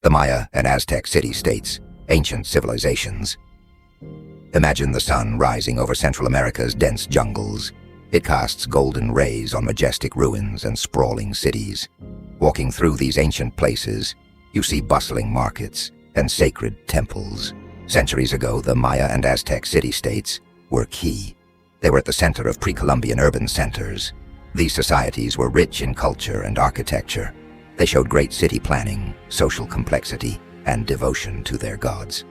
The Maya and Aztec city-states, ancient civilizations. Imagine the sun rising over Central America's dense jungles. It casts golden rays on majestic ruins and sprawling cities. Walking through these ancient places, you see bustling markets and sacred temples. Centuries ago, the Maya and Aztec city-states were key. They were at the center of pre-Columbian urban centers. These societies were rich in culture and architecture. They showed great city planning, social complexity, and devotion to their gods.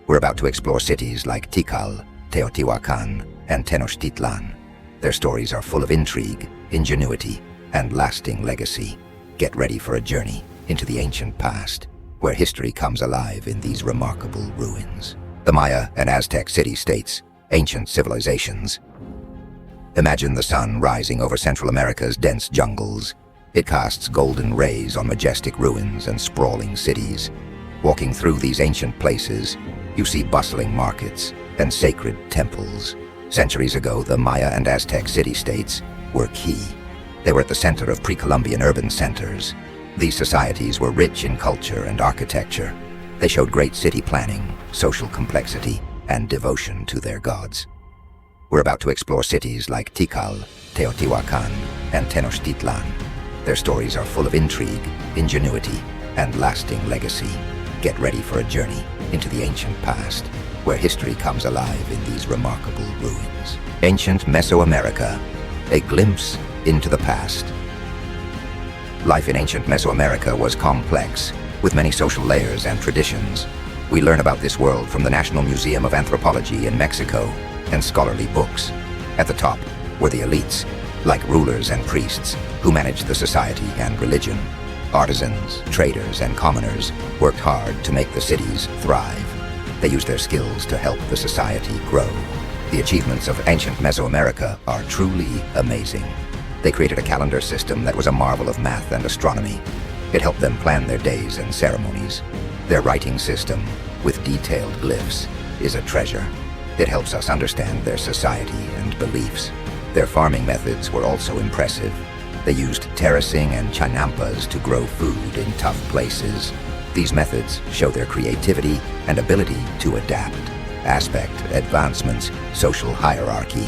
We're about to explore cities like Tikal, Teotihuacan, and Tenochtitlán. Their stories are full of intrigue, ingenuity, and lasting legacy. Get ready for a journey into the ancient past, where history comes alive in these remarkable ruins. The Maya and Aztec city-states, ancient civilizations. Imagine the sun rising over Central America's dense jungles. It casts golden rays on majestic ruins and sprawling cities. Walking through these ancient places, you see bustling markets and sacred temples. Centuries ago, the Maya and Aztec city-states were key. They were at the center of pre-Columbian urban centers. These societies were rich in culture and architecture. They showed great city planning, social complexity, and devotion to their gods. We're about to explore cities like Tikal, Teotihuacan, and Tenochtitlán. Their stories are full of intrigue, ingenuity, and lasting legacy. Get ready for a journey into the ancient past, where history comes alive in these remarkable ruins. Ancient Mesoamerica, a glimpse into the past. Life in ancient Mesoamerica was complex, with many social layers and traditions. We learn about this world from the National Museum of Anthropology in Mexico and scholarly books. At the top were the elites, like rulers and priests, who managed the society and religion. Artisans, traders, and commoners worked hard to make the cities thrive. They used their skills to help the society grow. The achievements of ancient Mesoamerica are truly amazing. They created a calendar system that was a marvel of math and astronomy. It helped them plan their days and ceremonies. Their writing system, with detailed glyphs, is a treasure. It helps us understand their society and beliefs. Their farming methods were also impressive. They used terracing and chinampas to grow food in tough places. These methods show their creativity and ability to adapt. Aspect, advancements, social hierarchy.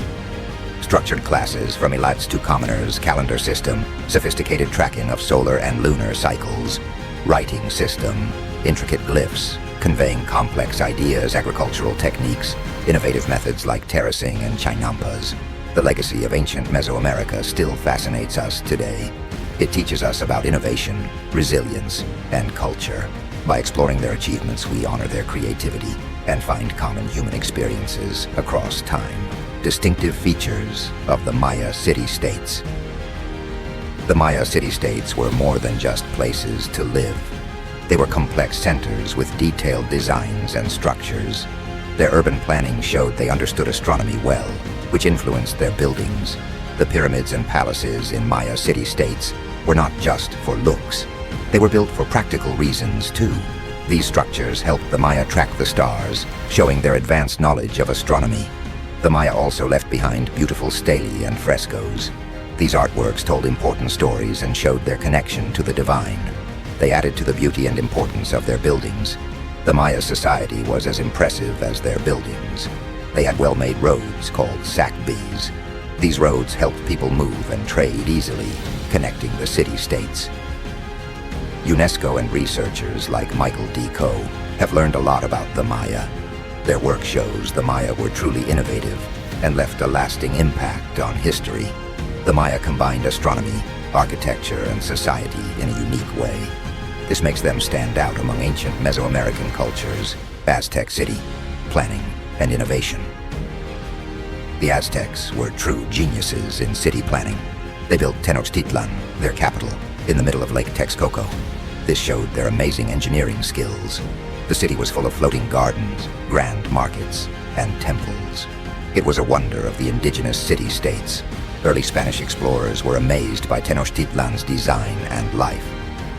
Structured classes from elites to commoners, calendar system, sophisticated tracking of solar and lunar cycles, writing system, intricate glyphs, conveying complex ideas, agricultural techniques, innovative methods like terracing and chinampas. The legacy of ancient Mesoamerica still fascinates us today. It teaches us about innovation, resilience, and culture. By exploring their achievements, we honor their creativity and find common human experiences across time. Distinctive features of the Maya city-states. The Maya city-states were more than just places to live. They were complex centers with detailed designs and structures. Their urban planning showed they understood astronomy well, which influenced their buildings. The pyramids and palaces in Maya city-states were not just for looks. They were built for practical reasons, too. These structures helped the Maya track the stars, showing their advanced knowledge of astronomy. The Maya also left behind beautiful stelae and frescoes. These artworks told important stories and showed their connection to the divine. They added to the beauty and importance of their buildings. The Maya society was as impressive as their buildings. They had well-made roads called sacbis. These roads helped people move and trade easily, connecting the city-states. UNESCO and researchers like Michael D. Coe have learned a lot about the Maya. Their work shows the Maya were truly innovative and left a lasting impact on history. The Maya combined astronomy, architecture, and society in a unique way. This makes them stand out among ancient Mesoamerican cultures, Aztec city, planning, and innovation. The Aztecs were true geniuses in city planning. They built Tenochtitlán, their capital, in the middle of Lake Texcoco. This showed their amazing engineering skills. The city was full of floating gardens, grand markets, and temples. It was a wonder of the indigenous city-states. Early Spanish explorers were amazed by Tenochtitlán's design and life.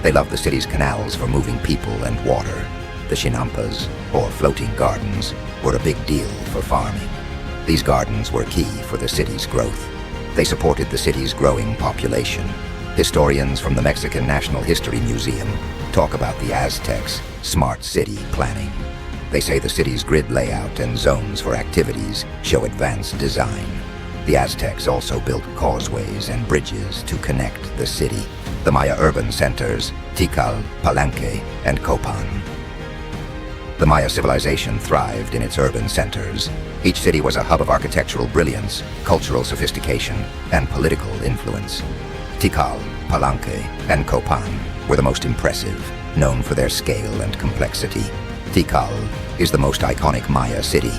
They loved the city's canals for moving people and water. The chinampas, or floating gardens, were a big deal for farming. These gardens were key for the city's growth. They supported the city's growing population. Historians from the Mexican National History Museum talk about the Aztecs' smart city planning. They say the city's grid layout and zones for activities show advanced design. The Aztecs also built causeways and bridges to connect the city. The Maya urban centers, Tikal, Palenque, and Copan. The Maya civilization thrived in its urban centers. Each city was a hub of architectural brilliance, cultural sophistication, and political influence. Tikal, Palenque, and Copan were the most impressive, known for their scale and complexity. Tikal is the most iconic Maya city.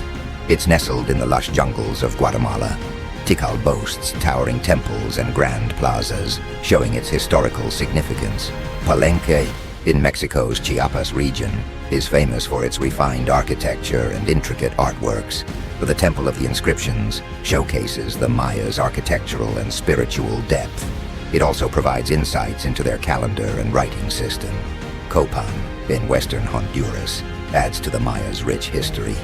It's nestled in the lush jungles of Guatemala. Tikal boasts towering temples and grand plazas, showing its historical significance. Palenque, in Mexico's Chiapas region, is famous for its refined architecture and intricate artworks. The Temple of the Inscriptions showcases the Mayas' architectural and spiritual depth. It also provides insights into their calendar and writing system. Copan, in western Honduras, adds to the Mayas' rich history.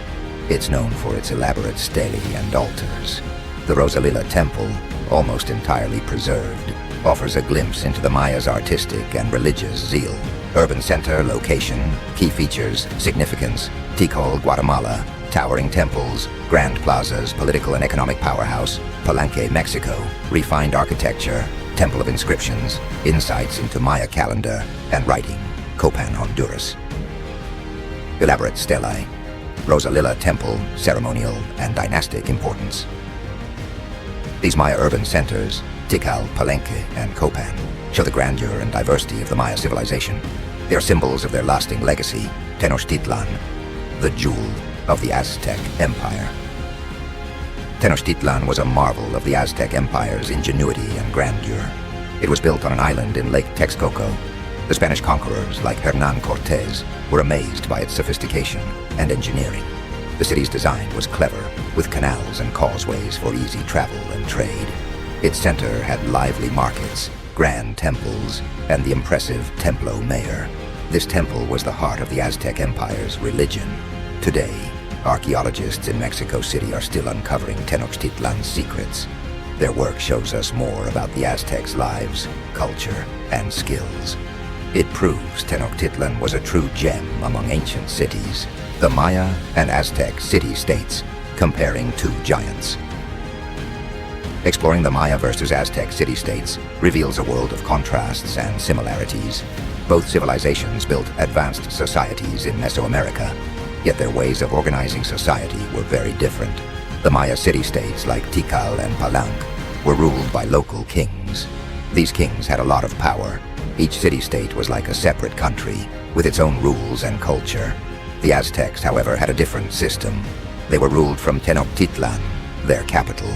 It's known for its elaborate stelae and altars. The Rosalila Temple, almost entirely preserved, offers a glimpse into the Mayas' artistic and religious zeal. Urban center, location, key features, significance, Tikal, Guatemala, towering temples, grand plazas, political and economic powerhouse, Palenque, Mexico, refined architecture, Temple of Inscriptions, insights into Maya calendar and writing, Copan, Honduras. Elaborate stelae, Rosalila Temple, ceremonial and dynastic importance. These Maya urban centers, Tikal, Palenque, and Copan, show the grandeur and diversity of the Maya civilization. They are symbols of their lasting legacy, Tenochtitlán, the jewel of the Aztec Empire. Tenochtitlán was a marvel of the Aztec Empire's ingenuity and grandeur. It was built on an island in Lake Texcoco. The Spanish conquerors, like Hernán Cortés, were amazed by its sophistication and engineering. The city's design was clever, with canals and causeways for easy travel and trade. Its center had lively markets, grand temples, and the impressive Templo Mayor. This temple was the heart of the Aztec Empire's religion. Today, archaeologists in Mexico City are still uncovering Tenochtitlán's secrets. Their work shows us more about the Aztecs' lives, culture, and skills. It proves Tenochtitlan was a true gem among ancient cities. The Maya and Aztec city-states, comparing two giants. Exploring the Maya versus Aztec city-states reveals a world of contrasts and similarities. Both civilizations built advanced societies in Mesoamerica, yet their ways of organizing society were very different. The Maya city-states, like Tikal and Palenque, were ruled by local kings. These kings had a lot of power. Each city-state was like a separate country, with its own rules and culture. The Aztecs, however, had a different system. They were ruled from Tenochtitlan, their capital.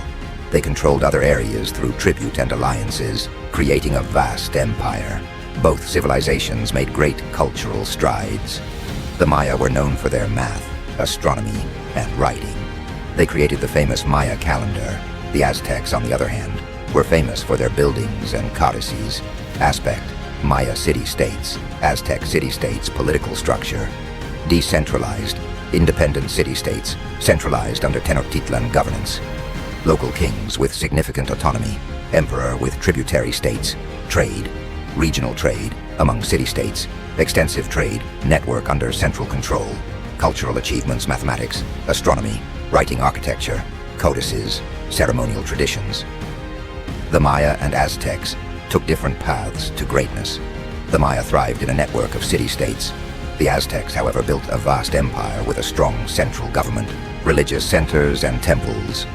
They controlled other areas through tribute and alliances, creating a vast empire. Both civilizations made great cultural strides. The Maya were known for their math, astronomy, and writing. They created the famous Maya calendar. The Aztecs, on the other hand, were famous for their buildings and codices. Aspect: Maya city-states, Aztec city-states political structure. Decentralized, independent city-states, centralized under Tenochtitlan governance. Local kings with significant autonomy, emperor with tributary states, trade, regional trade among city-states, extensive trade, network under central control, cultural achievements, mathematics, astronomy, writing, architecture, codices, ceremonial traditions. The Maya and Aztecs took different paths to greatness. The Maya thrived in a network of city-states. The Aztecs, however, built a vast empire with a strong central government, religious centers, and temples.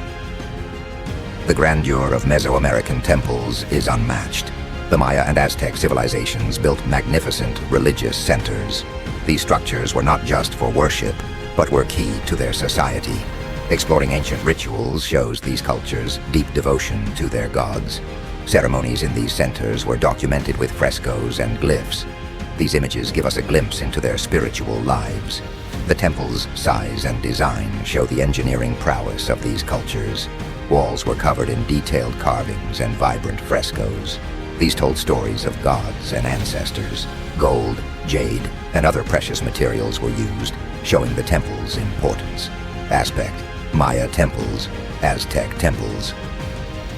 The grandeur of Mesoamerican temples is unmatched. The Maya and Aztec civilizations built magnificent religious centers. These structures were not just for worship, but were key to their society. Exploring ancient rituals shows these cultures' deep devotion to their gods. Ceremonies in these centers were documented with frescoes and glyphs. These images give us a glimpse into their spiritual lives. The temple's size and design show the engineering prowess of these cultures. Walls were covered in detailed carvings and vibrant frescoes. These told stories of gods and ancestors. Gold, jade, and other precious materials were used, showing the temple's importance. Aspect: Maya temples, Aztec temples.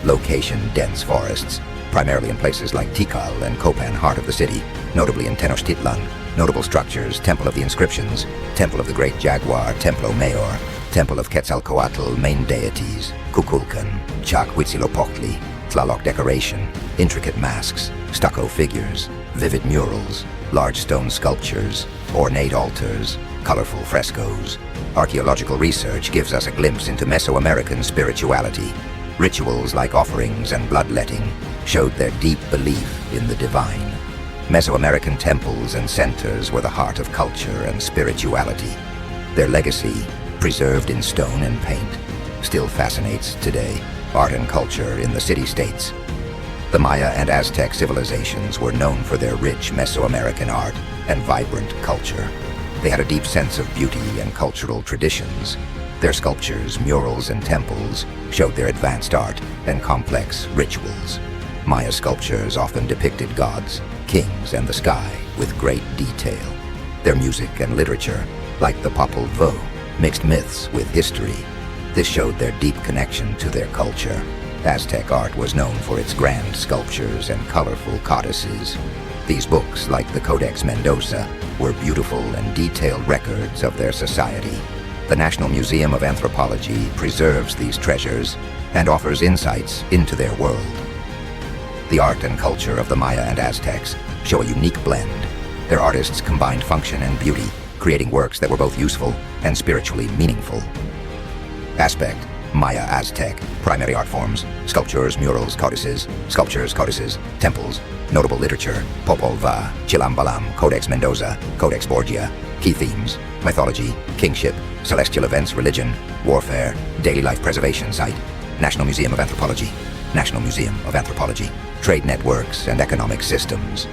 Location: dense forests, primarily in places like Tikal and Copan, heart of the city, notably in Tenochtitlán. Notable structures: Temple of the Inscriptions, Temple of the Great Jaguar, Templo Mayor, Temple of Quetzalcoatl, main deities, Kukulkan, Chak Huitzilopochtli, Tlaloc decoration, intricate masks, stucco figures, vivid murals, large stone sculptures, ornate altars, colorful frescoes. Archaeological research gives us a glimpse into Mesoamerican spirituality. Rituals like offerings and bloodletting showed their deep belief in the divine. Mesoamerican temples and centers were the heart of culture and spirituality. Their legacy, preserved in stone and paint, still fascinates today. Art and culture in the city-states. The Maya and Aztec civilizations were known for their rich Mesoamerican art and vibrant culture. They had a deep sense of beauty and cultural traditions. Their sculptures, murals, and temples showed their advanced art and complex rituals. Maya sculptures often depicted gods, kings, and the sky with great detail. Their music and literature, like the Popol Vuh, mixed myths with history. This showed their deep connection to their culture. Aztec art was known for its grand sculptures and colorful codices. These books, like the Codex Mendoza, were beautiful and detailed records of their society. The National Museum of Anthropology preserves these treasures and offers insights into their world. The art and culture of the Maya and Aztecs show a unique blend. Their artists combined function and beauty, creating works that were both useful and spiritually meaningful. Aspect: Maya Aztec. Primary art forms: sculptures, murals, codices, temples. Notable literature: Popol Vuh, Chilambalam, Codex Mendoza, Codex Borgia. Key themes: mythology, kingship, celestial events, religion, warfare, daily life preservation site. National Museum of Anthropology. National Museum of Anthropology. Trade networks and economic systems.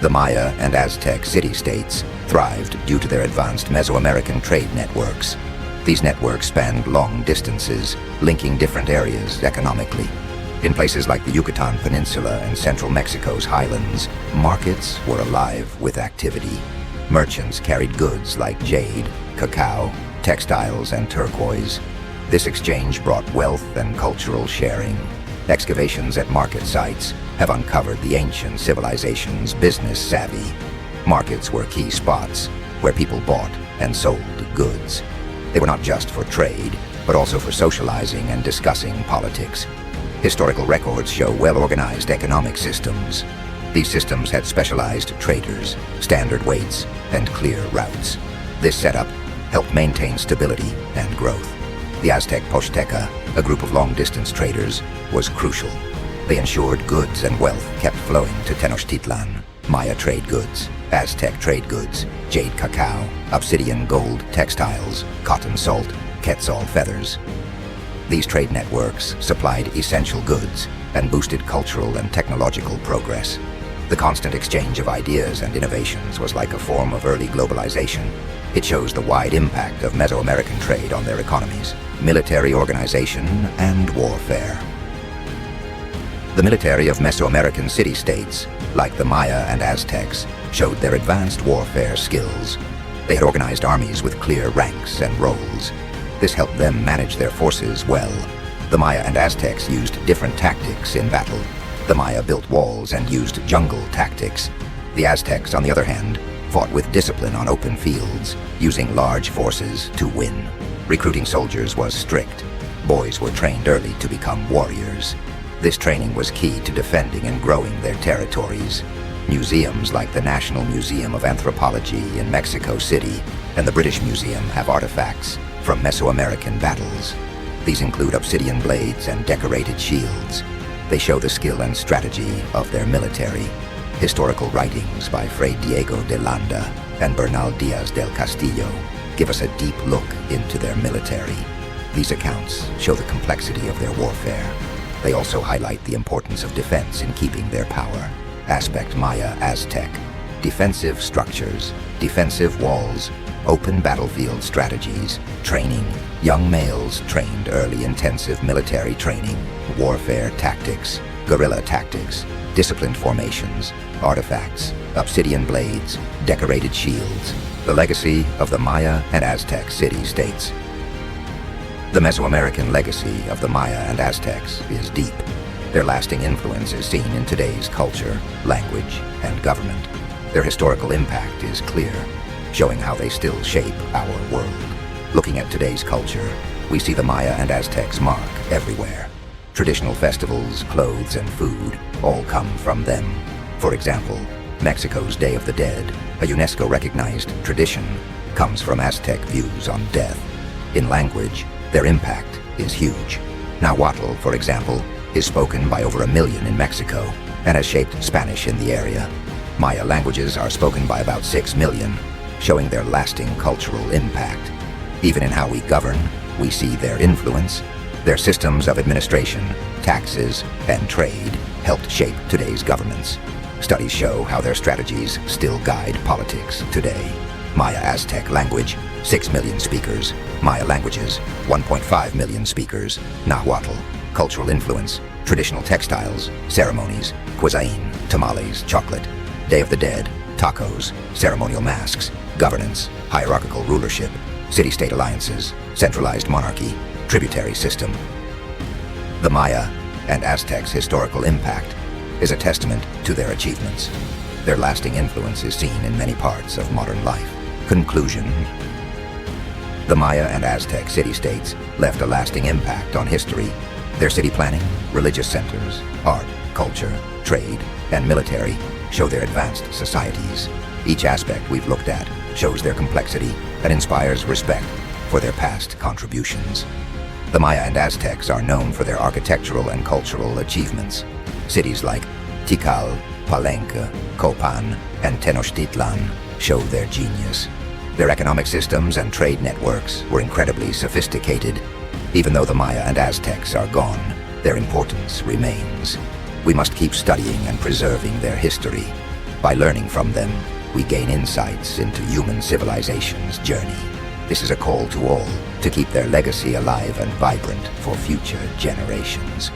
The Maya and Aztec city-states thrived due to their advanced Mesoamerican trade networks. These networks spanned long distances, linking different areas economically. In places like the Yucatan Peninsula and central Mexico's highlands, markets were alive with activity. Merchants carried goods like jade, cacao, textiles, and turquoise. This exchange brought wealth and cultural sharing. Excavations at market sites have uncovered the ancient civilization's business savvy. Markets were key spots where people bought and sold goods. They were not just for trade, but also for socializing and discussing politics. Historical records show well-organized economic systems. These systems had specialized traders, standard weights, and clear routes. This setup helped maintain stability and growth. The Aztec Posteca, a group of long-distance traders, was crucial. They ensured goods and wealth kept flowing to Tenochtitlan. Maya trade goods, Aztec trade goods, jade cacao, obsidian gold textiles, cotton salt, quetzal feathers. These trade networks supplied essential goods and boosted cultural and technological progress. The constant exchange of ideas and innovations was like a form of early globalization. It shows the wide impact of Mesoamerican trade on their economies, military organization, and warfare. The military of Mesoamerican city-states, like the Maya and Aztecs, showed their advanced warfare skills. They had organized armies with clear ranks and roles. This helped them manage their forces well. The Maya and Aztecs used different tactics in battle. The Maya built walls and used jungle tactics. The Aztecs, on the other hand, fought with discipline on open fields, using large forces to win. Recruiting soldiers was strict. Boys were trained early to become warriors. This training was key to defending and growing their territories. Museums like the National Museum of Anthropology in Mexico City and the British Museum have artifacts from Mesoamerican battles. These include obsidian blades and decorated shields. They show the skill and strategy of their military. Historical writings by Fray Diego de Landa and Bernal Diaz del Castillo give us a deep look into their military. These accounts show the complexity of their warfare. They also highlight the importance of defense in keeping their power. Aspect: Maya Aztec. Defensive structures, defensive walls, open battlefield strategies, training. Young males trained early intensive military training, warfare tactics, guerrilla tactics, disciplined formations, artifacts, obsidian blades, decorated shields. The legacy of the Maya and Aztec city-states. The Mesoamerican legacy of the Maya and Aztecs is deep. Their lasting influence is seen in today's culture, language, and government. Their historical impact is clear, showing how they still shape our world. Looking at today's culture, we see the Maya and Aztecs mark everywhere. Traditional festivals, clothes, and food all come from them. For example, Mexico's Day of the Dead, a UNESCO-recognized tradition, comes from Aztec views on death. In language, their impact is huge. Nahuatl, for example, is spoken by over 1 million in Mexico and has shaped Spanish in the area. Maya languages are spoken by about 6 million, showing their lasting cultural impact. Even in how we govern, we see their influence. Their systems of administration, taxes, and trade helped shape today's governments. Studies show how their strategies still guide politics today. Maya Aztec language, 6 million speakers. Maya languages, 1.5 million speakers. Nahuatl, cultural influence, traditional textiles, ceremonies, cuisine, tamales, chocolate. Day of the Dead, tacos, ceremonial masks, governance, hierarchical rulership, city-state alliances, centralized monarchy, tributary system. The Maya and Aztecs' historical impact is a testament to their achievements. Their lasting influence is seen in many parts of modern life. Conclusion. The Maya and Aztec city-states left a lasting impact on history. Their city planning, religious centers, art, culture, trade, and military show their advanced societies. Each aspect we've looked at shows their complexity and inspires respect for their past contributions. The Maya and Aztecs are known for their architectural and cultural achievements. Cities like Tikal, Palenque, Copan, and Tenochtitlán show their genius. Their economic systems and trade networks were incredibly sophisticated. Even though the Maya and Aztecs are gone, their importance remains. We must keep studying and preserving their history. By learning from them, we gain insights into human civilization's journey. This is a call to all to keep their legacy alive and vibrant for future generations.